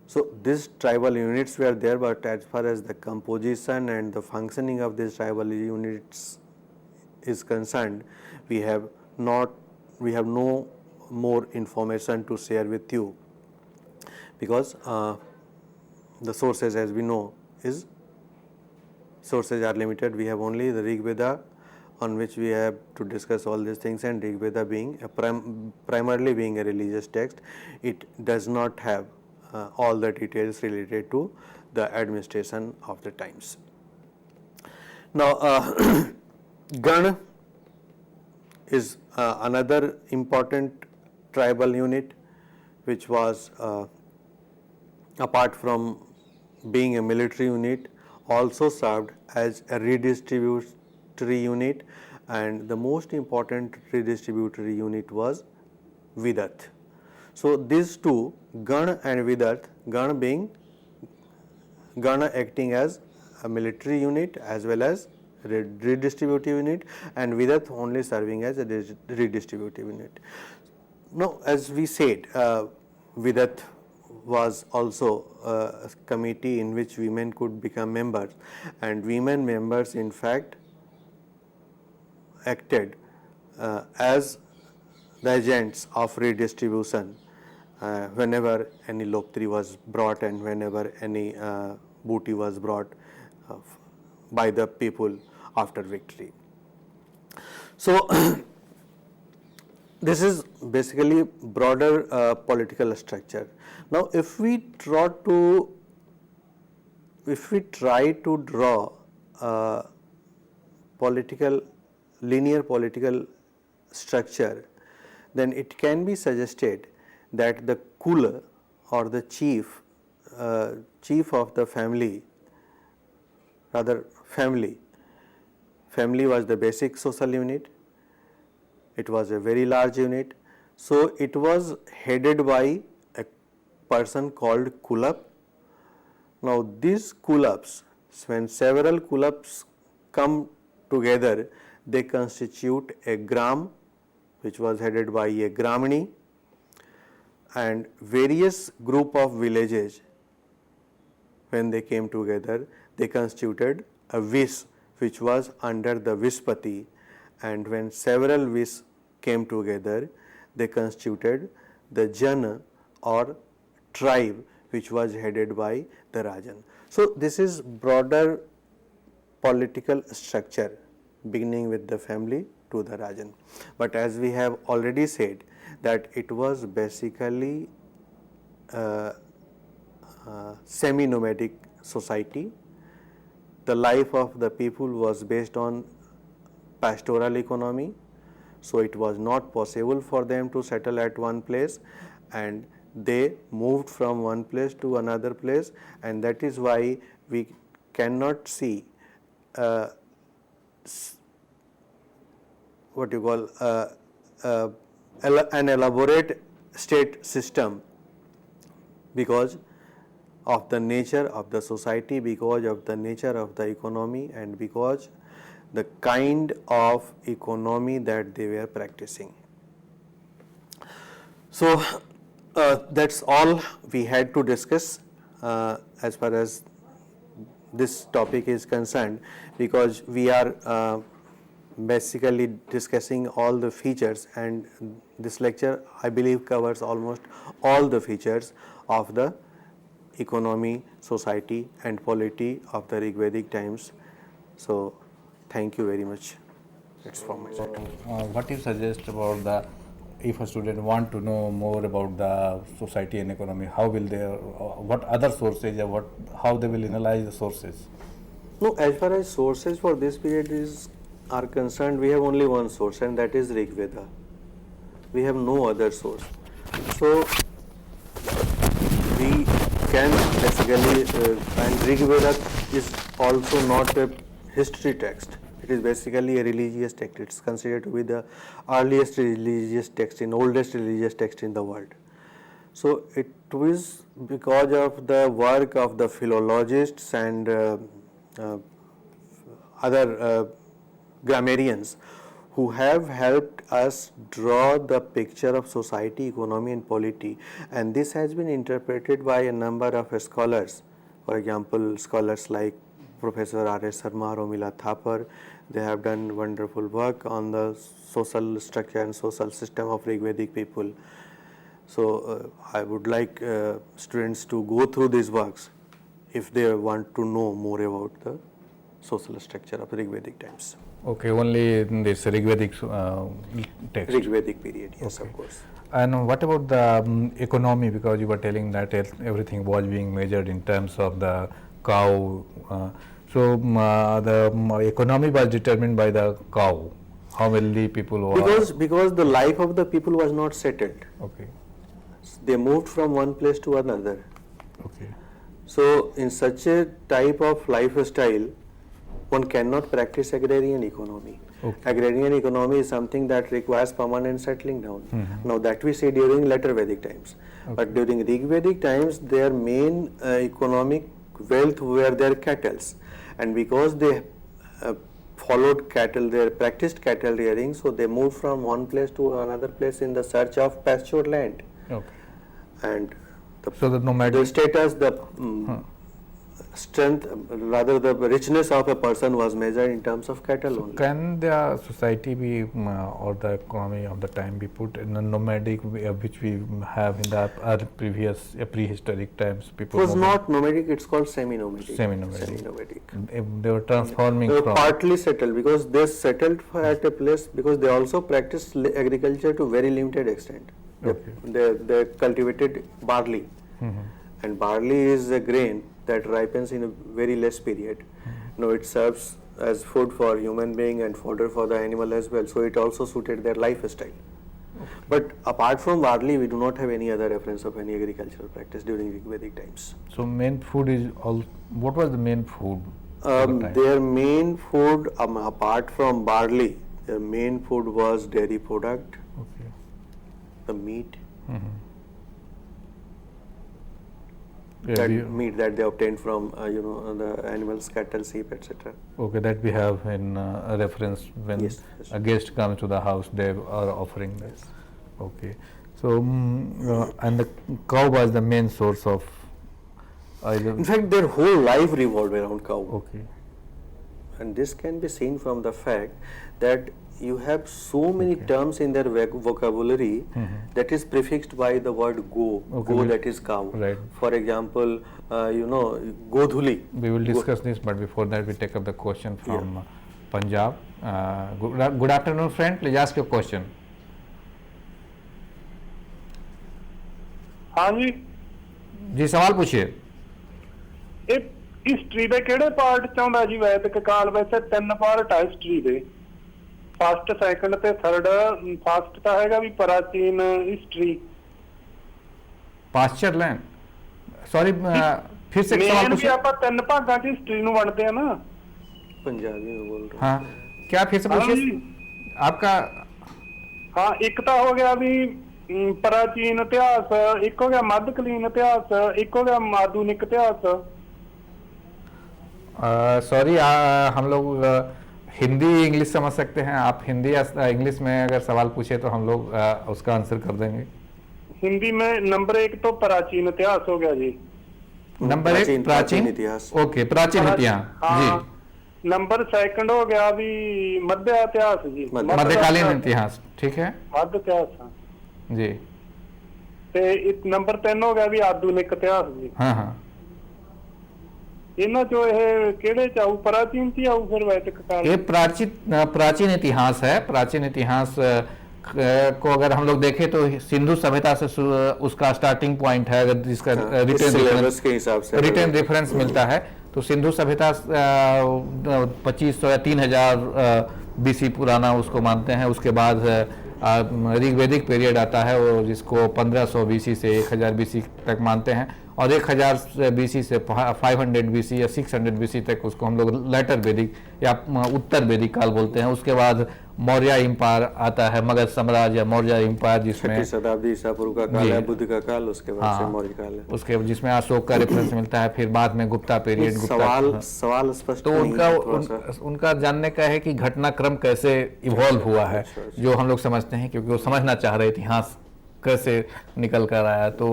So these tribal units were there, but as far as the composition and the functioning of these tribal units is concerned, we have no more information to share with you, because the sources, as we know, sources are limited. We have only the Rig Veda on which we have to discuss all these things, and Rig Veda being primarily being a religious text, it does not have all the details related to the administration of the times. Now, Gan is another important tribal unit which was apart from being a military unit also served as a redistributory unit, and the most important redistributory unit was Vidat. So these two, Gan and Vidat, Gan acting as a military unit as well as redistributive unit, and Vidat only serving as a redistributive unit. Now, as we said, Vidat was also a committee in which women could become members, and women members in fact acted as the agents of redistribution whenever any Loktri was brought and whenever any booty was brought by the people after victory. So this is basically broader political structure. Now, if we try to draw linear political structure, then it can be suggested that the Kula or the chief of the family, rather family was the basic social unit. It was a very large unit, so it was headed by a person called Kulap. Now these Kulaps, when several Kulaps come together, they constitute a Gram, which was headed by a Gramini, and various group of villages, when they came together, they constituted a Vis, which was under the Vispati, and when several Vis came together, they constituted the Jana or tribe, which was headed by the Rajan. So this is broader political structure beginning with the family to the Rajan. But as we have already said, that it was basically semi-nomadic society. The life of the people was based on pastoral economy, so it was not possible for them to settle at one place, and they moved from one place to another place, and that is why we cannot see what you call an elaborate state system, because of the nature of the society, because of the nature of the economy, and because the kind of economy that they were practicing. So that's all we had to discuss as far as this topic is concerned, because we are basically discussing all the features, and this lecture I believe covers almost all the features of the economy, society and polity of the Rigvedic times. So thank you very much. That's from my side. What you suggest about the, if a student want to know more about the society and economy, how will they, what other sources, or how they will analyze the sources? No, as far as sources for this period are concerned, we have only one source, and that is Rig Veda. We have no other source. So we can basically, and Rig Veda is also not a history text. It is basically a religious text. It's considered to be the earliest religious text, oldest religious text in the world. So it was because of the work of the philologists and other grammarians who have helped us draw the picture of society, economy and polity, and this has been interpreted by a number of scholars. For example, scholars like Professor R.S. Sharma, Romila Thapar, they have done wonderful work on the social structure and social system of Rigvedic people. So I would like students to go through these works if they want to know more about the social structure of Rigvedic times. Okay, only in this Rigvedic text. Rigvedic period, yes, Okay. of course. And what about the economy? Because you were telling that everything was being measured in terms of the cow. The economy was determined by the cow. How wealthy people were. Because the life of the people was not settled. Okay. They moved from one place to another. Okay. So in such a type of lifestyle, one cannot practice agrarian economy. Okay. Agrarian economy is something that requires permanent settling down. Now that we see during later Vedic times. Okay. But during Rigvedic times, their main economic wealth were their cattle. And because they followed cattle, they practiced cattle rearing, so they moved from one place to another place in the search of pasture land. Okay. And So the the nomadic. status, the strength, rather the richness of a person was measured in terms of cattle only. Can the society be or the economy of the time be put in a nomadic way, which we have in the previous prehistoric times? It People was moving- not nomadic, it's called semi-nomadic. Semi-nomadic. Semi-nomadic. They were transforming They were from. partly settled because they settled at a place because they also practiced agriculture to very limited extent. Okay. They cultivated barley, and barley is a grain that ripens in a very less period. Now it serves as food for human being and fodder for the animal as well. So it also suited their lifestyle. But apart from barley, we do not have any other reference of any agricultural practice during Rigvedic times. So main food is all. What was the main food? at the time? Their main food, apart from barley, their main food was dairy product, Okay. the meat, Yeah, that we- meat that they obtained from the animals, cattle, sheep, etc. Okay, that we have in a reference when Yes, yes. a guest comes to the house, they are offering that. Okay, so and the cow was the main source of either. In fact, their whole life revolved around cow. Okay, And this can be seen from the fact that you have so many Okay. terms in their vocabulary that is prefixed by the word go, Okay, go we- that is cow. right. For example, godhuli. we will discuss this, but before that we take up the question from Punjab. Good afternoon, friend. Please ask your question. हाँ जी जी सवाल पूछिए। ਇਹ history ਦੇ ਕਿਹੜੇ part ਚ ਆਉਂਦਾ ਜੀ? ਵੈਦਿਕ ਕਾਲ ਵੈਸੇ 3 ਪਾਰਟ ਆ ਹਿਸਟਰੀ ਦੇ, ਫਸਟ ਸੈਕੰਡ ਤੇ ਥਰਡ। ਫਸਟ ਤਾਂ ਹੈਗਾ ਵੀ ਪ੍ਰਾਚੀਨ ਹਿਸਟਰੀ, पाश्चर लैंड, सॉरी फिर से एक सवाल ਮੇਨ ਵੀ पूछिए। ਆਪਾਂ 3 ਭਾਗਾਂ ਚ ਹਿਸਟਰੀ ਨੂੰ ਵੰਡਦੇ ਆ ਨਾ। पंजाबी में बोल रहा हाँ, क्या फिर से हाँ पूछिए जी। आपका। ਹਾਂ, ਇੱਕ ਤਾਂ ਹੋ ਗਿਆ ਵੀ ਪ੍ਰਾਚੀਨ ਇਤਿਹਾਸ, ਇੱਕ ਹੋ ਗਿਆ ਮੱਧਕਾਲੀਨ ਇਤਿਹਾਸ, ਇੱਕ ਹੋ ਗਿਆ ਆਧੁਨਿਕ ਇਤਿਹਾਸ। सॉरी हम लोग हिंदी इंग्लिश समझ सकते हैं। आप हिंदी या इंग्लिश में अगर सवाल पूछे तो हम लोग उसका आंसर कर देंगे। हिंदी में नंबर 1 तो प्राचीन इतिहास हो गया जी। नंबर 1 प्राचीन इतिहास। ओके, प्राचीन इतिहास जी। हाँ। नंबर 2 हो गया अभी मध्य इतिहास जी, मध्यकालीन इतिहास, ठीक है मध्य इतिहास। हाँ। जी। ਤੇ ਨੰਬਰ 3 ਹੋ ਗਿਆ ਵੀ ਆਧੁਨਿਕ ਇਤਿਹਾਸ ਜੀ। ਹਾਂ ਹਾਂ, ਇਹਨਾਂ ਚੋਂ ਇਹ ਕਿਹੜੇ ਚ ਆਊ, ਪ੍ਰਾਚੀਨ ਚ ਆਊ ਫਿਰ वैदिक काल? ये प्राचीन इतिहास है। प्राचीन इतिहास को अगर हम लोग देखें तो सिंधु सभ्यता से उसका स्टार्टिंग पॉइंट है, अगर जिसका रिटर्न रेफरेंस मिलता है तो सिंधु सभ्यता 2500 या 3000 BC पुराना उसको मानते हैं। उसके बाद ऋग्वेदिक पीरियड आता है वो, जिसको 1500 BC से 1000 BC तक मानते हैं, और 1000 BC से 500 BC या 600 BC तक उसको हम लोग लेटर वैदिक या उत्तर वैदिक काल बोलते हैं। उसके बाद मौर्य एम्पायर आता है, मगध साम्राज्य या मौर्य एम्पायर, जिसमें 6वीं शताब्दी ईसा पूर्व का काल है, बुद्ध का काल, उसके बाद से मौर्य काल है, उसके जिसमें अशोक का रेफरेंस मिलता है। फिर बाद में गुप्ता पीरियड। सवाल स्पष्ट तो उनका जानने का है कि घटनाक्रम कैसे इवॉल्व हुआ है, जो हम लोग समझते हैं, क्योंकि वो समझना चाह रहे इतिहास कैसे निकल कर आया। तो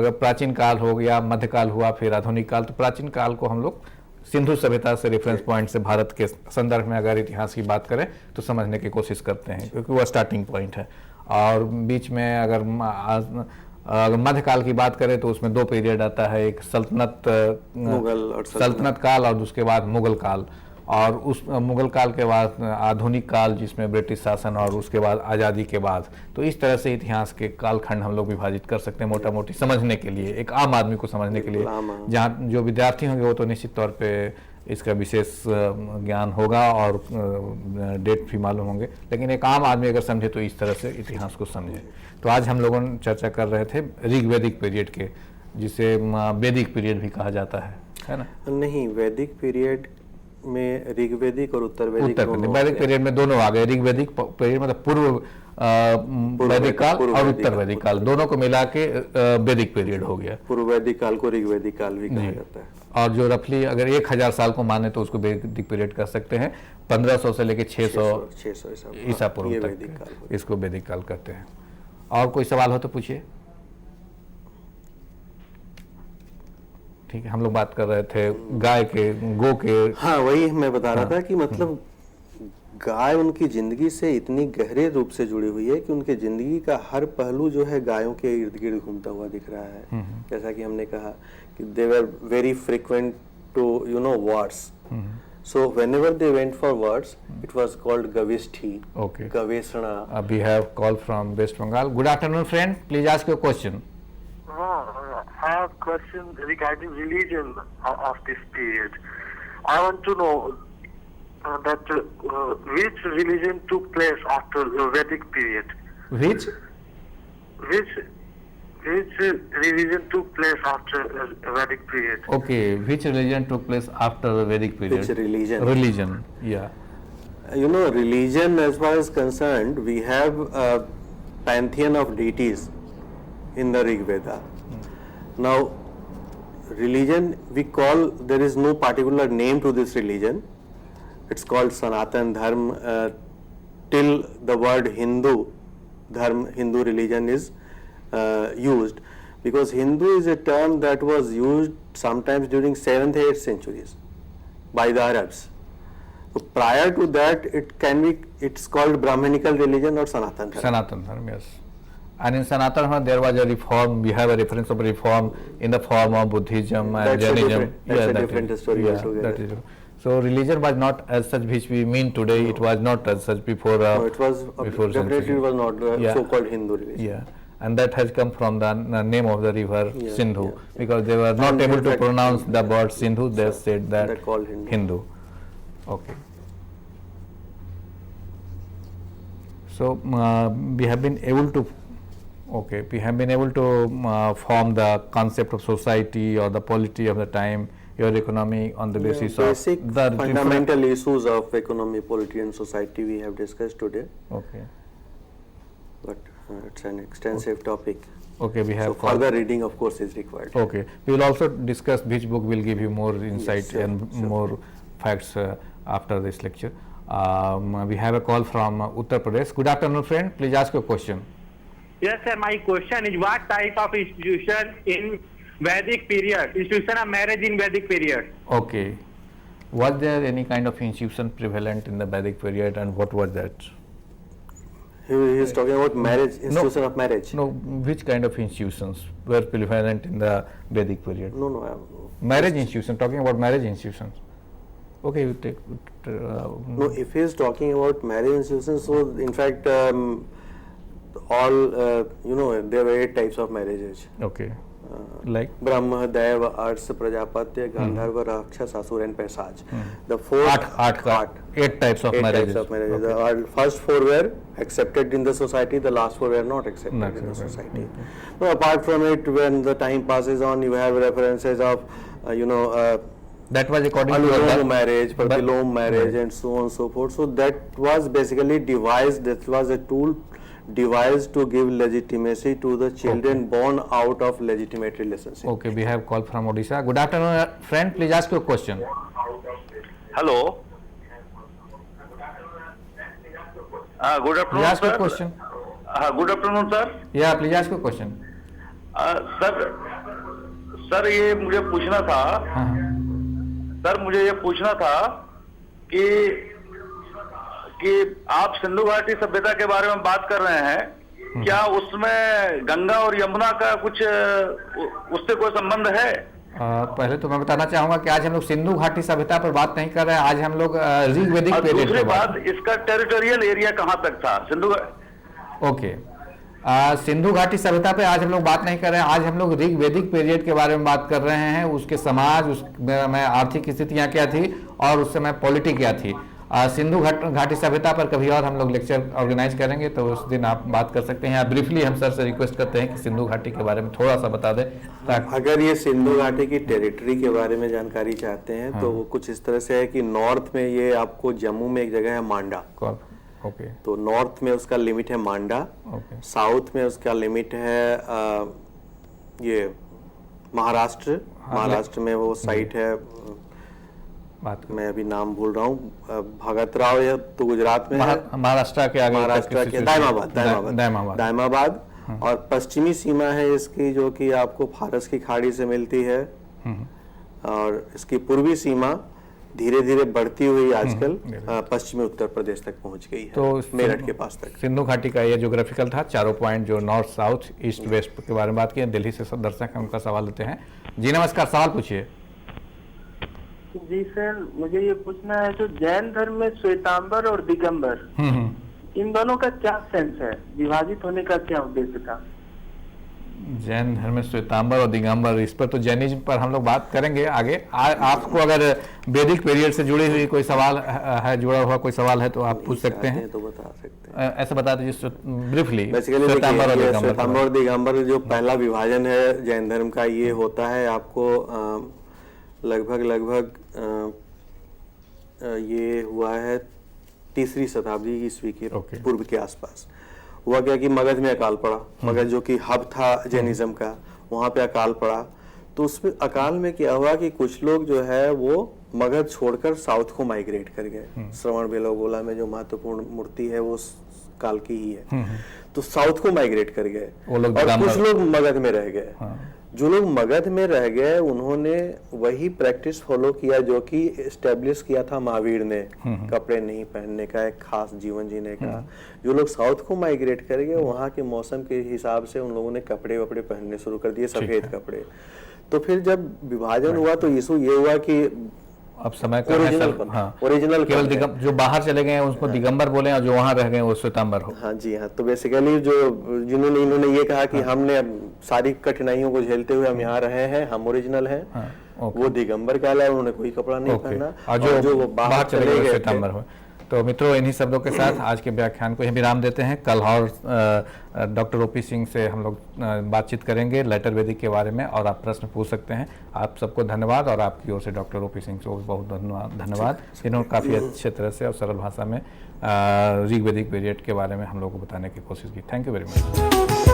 अगर प्राचीन काल हो गया, मध्यकाल हुआ, फिर आधुनिक काल, तो प्राचीन काल को हम लोग सिंधु सभ्यता से रेफरेंस पॉइंट से भारत के संदर्भ में अगर इतिहास की बात करें तो समझने की कोशिश करते हैं, क्योंकि वह स्टार्टिंग पॉइंट है। और बीच में अगर मध्यकाल की बात करें तो उसमें 2 पीरियड आता है, एक सल्तनत काल और उसके बाद मुगल काल। और उस मुगल काल के बाद आधुनिक काल, जिसमें ब्रिटिश शासन, और उसके बाद आज़ादी के बाद। तो इस तरह से इतिहास के कालखंड हम लोग विभाजित कर सकते हैं मोटा मोटी समझने के लिए, एक आम आदमी को समझने के लिए। जहाँ जो विद्यार्थी होंगे वो तो निश्चित तौर पे इसका विशेष ज्ञान होगा और डेट भी मालूम होंगे, लेकिन एक आम आदमी अगर समझे तो इस तरह से इतिहास को समझे। तो आज हम लोगों ने चर्चा कर रहे थे ऋग्वेदिक पीरियड के, जिसे वैदिक पीरियड भी कहा जाता है ना? नहीं, वैदिक पीरियड में ऋग्वेदिक और उत्तर वैदिक पीरियड में दोनों आ गए। ऋग्वेदिक पीरियड मतलब पूर्व वैदिक काल और उत्तर वैदिक काल, दोनों को मिला के वैदिक पीरियड हो गया। पूर्व वैदिक काल को ऋग्वेदिक काल भी कहा जाता है। और जो रफली अगर 1000 साल को माने तो उसको वैदिक पीरियड कर सकते हैं। 1500 से लेके 600 ईसा पूर्व तक इसको वैदिक काल कहते हैं। और कोई सवाल हो तो पूछिए। ठीक है, हम लोग बात कर रहे थे गाय के, गो के। हाँ, वही मैं बता रहा था कि मतलब गाय उनकी जिंदगी से इतनी गहरे रूप से जुड़ी हुई है कि उनके जिंदगी का हर पहलू जो है गायों के इर्द गिर्द घूमता हुआ दिख रहा है। जैसा कि हमने कहा कि they were very frequent to wars. So whenever they went for wars, it was called Gavishti. Okay. Gaveshana. We have call from West Bengal. Good afternoon, friend. Please ask your question. I have a question regarding religion of this period. I want to know that which religion took place after the Vedic period? Which religion took place after the Vedic period? Okay, which religion took place after the Vedic period? Which religion? Religion, yeah. Religion as far as concerned, we have a pantheon of deities in the Rig Veda. Now, religion, we call, there is no particular name to this religion. It's called Sanatan Dharma till the word Hindu Dharma, Hindu religion is used, because Hindu is a term that was used sometimes during 7th, 8th centuries by the Arabs. So prior to that, it's called Brahmanical religion or Sanatan Dharma. Sanatan Dharma, yes. And in Sanatan Dharma there was a reform. We have a reference of reform in the form of Buddhism and Jainism. That's a different story altogether. That is. So religion was not as such which we mean today. No. It was not as such before. No, it was definitely it was not the so-called Hindu religion. Yeah, and that has come from the name of the river Sindhu, because they were not able to pronounce the word Sindhu. They said that they called Hindu. Okay. So we have been able to. Okay, we have been able to form the concept of society or the polity of the time, your economy on the basis basic of the fundamental issues of economy, polity and society we have discussed today. Okay. But it's an extensive topic. Okay, we have so further reading of course is required. Okay, we will also discuss which book will give you more insight and more facts after this lecture. We have a call from Uttar Pradesh. Good afternoon, friend. Please ask your question. Yes, sir. My question is, what type of institution in Vedic period? Institution of marriage in Vedic period. Okay. Was there any kind of institution prevalent in the Vedic period, and what was that? He is talking about marriage, institution of marriage. No, which kind of institutions were prevalent in the Vedic period? No, Marriage institution, talking about marriage institutions. Okay, you take. no. If he is talking about marriage institutions, so in fact, all there were 8 types of marriages. Okay. Like Brahma, Dev, Ars, Prajapati, Gandharva, Rakshas, Asur, and Paisaj. The 8 types of marriages. Okay. The first 4 were accepted in the society. The last 4 were not accepted in the society. No, apart from it, when the time passes on, you have references of that was according to Anulom marriage, Pratilom marriage, and so on and so forth. So that was basically devised. That was a tool devised to give legitimacy to the children born out of legitimate relationship. Okay, we have call from Odisha. Good afternoon, friend. Please ask your question. Hello. Good afternoon, Please ask your sir. question. Good afternoon, sir. Yeah, please ask your question. Sir ये मुझे पूछना था कि आप सिंधु घाटी सभ्यता के बारे में बात कर रहे हैं, क्या उसमें गंगा और यमुना का कुछ उससे कोई संबंध है? पहले तो मैं बताना चाहूंगा कि आज हम लोग सिंधु घाटी सभ्यता पर बात नहीं कर रहे हैं, आज हम लोग ऋग्वेदिक पीरियड दूसरी पर बात, इसका टेरिटोरियल एरिया कहाँ तक था सिंधु? ओके, सिंधु घाटी सभ्यता पे आज हम लोग बात नहीं कर रहे हैं, आज हम लोग ऋग्वेदिक पीरियड के बारे में बात कर रहे हैं। उसके समाज, उसमें आर्थिक स्थितियां क्या थी और उस समय पॉलिटी क्या थी। सिंधु घाटी सभ्यता पर कभी और हम लोग लेक्चर ऑर्गेनाइज करेंगे, तो उस दिन आप बात कर सकते हैं। ब्रीफली हम सर से रिक्वेस्ट करते हैं कि सिंधु घाटी के बारे में थोड़ा सा बता दें। अगर ये सिंधु घाटी की टेरिटरी के बारे में जानकारी चाहते हैं तो वो कुछ इस तरह से है कि नॉर्थ में ये आपको जम्मू में एक जगह है मांडा। ओके, तो नॉर्थ में उसका लिमिट है मांडा। साउथ में उसका लिमिट है ये महाराष्ट्र में वो साइट है, मैं अभी नाम भूल रहा हूँ, भगतराव, या तो गुजरात में है, महाराष्ट्र के आगे, महाराष्ट्र के दायमाबाद। और पश्चिमी सीमा है इसकी जो कि आपको फारस की खाड़ी से मिलती है, और इसकी पूर्वी सीमा धीरे धीरे बढ़ती हुई आजकल पश्चिमी उत्तर प्रदेश तक पहुंच गई है, तो मेरठ के पास तक। सिंधु घाटी का ये ज्योग्राफिकल था, चारों पॉइंट जो नॉर्थ, साउथ, ईस्ट, वेस्ट के बारे में बात की। दिल्ली से दर्शक उनका सवाल लेते हैं। जी नमस्कार, सवाल पूछिए। जी सर, मुझे ये पूछना है, जो जैन धर्म में श्वेतांबर और दिगंबर, इन दोनों का क्या सेंस है, विभाजित होने का क्या उद्देश्य था? जैन धर्म में श्वेतांबर और दिगंबर, इस पर तो जैनिज्म पर हम लोग बात करेंगे आगे। आपको अगर वैदिक पीरियड से जुड़ी हुई कोई सवाल है, जुड़ा हुआ कोई सवाल है तो आप पूछ सकते हैं, तो बता सकते हैं। ऐसा बता दीजिए ब्रीफली। श्वेतांबर और दिगंबर जो पहला विभाजन है जैन धर्म का, ये होता है आपको लगभग ये हुआ है 3री शताब्दी ईस्वी के पूर्व के आसपास। हुआ क्या कि मगध में अकाल पड़ा, मगध जो कि हब था जैनिज्म का, वहां पे अकाल पड़ा। तो उसमें अकाल में क्या हुआ कि कुछ लोग जो है वो मगध छोड़कर साउथ को माइग्रेट कर गए। श्रवण बेलोगोला में जो महत्वपूर्ण मूर्ति है वो काल की ही है, तो साउथ को माइग्रेट कर गए और कुछ लोग मगध में रह गए। जो लोग मगध में रह गए उन्होंने वही प्रैक्टिस फॉलो किया जो कि एस्टेब्लिश किया था महावीर ने, कपड़े नहीं पहनने का, एक खास जीवन जीने का। जो लोग साउथ को माइग्रेट कर गए, वहाँ के मौसम के हिसाब से उन लोगों ने कपड़े वपड़े पहनने शुरू कर दिए, सफेद कपड़े। तो फिर जब विभाजन हुआ तो इशू ये हुआ कि अब समय का ओरिजिनल केवल जो बाहर चले गए उसको दिगंबर बोले और जो वहां रह गए वो श्वेतांबर हो। हाँ जी हाँ, तो बेसिकली जो इन्होंने ये कहा कि हमने सारी कठिनाइयों को झेलते हुए हम यहाँ रहे हैं, हम ओरिजिनल हैं, वो दिगंबर कहलाए, उन्होंने कोई कपड़ा नहीं पहना, और जो बाहर चले गए श्वेतांबर हो। तो मित्रों, इन्हीं शब्दों के साथ आज के व्याख्यान को यहीं विराम देते हैं। कल और डॉक्टर ओपी सिंह से हम लोग बातचीत करेंगे लेटर वैदिक के बारे में, और आप प्रश्न पूछ सकते हैं। आप सबको धन्यवाद, और आपकी ओर से डॉक्टर ओपी सिंह को बहुत धन्यवाद। इन्होंने काफ़ी अच्छे तरह से और सरल भाषा में ऋग्वेदिक पीरियड के बारे में हम लोग को बताने की कोशिश की। Thank you very much.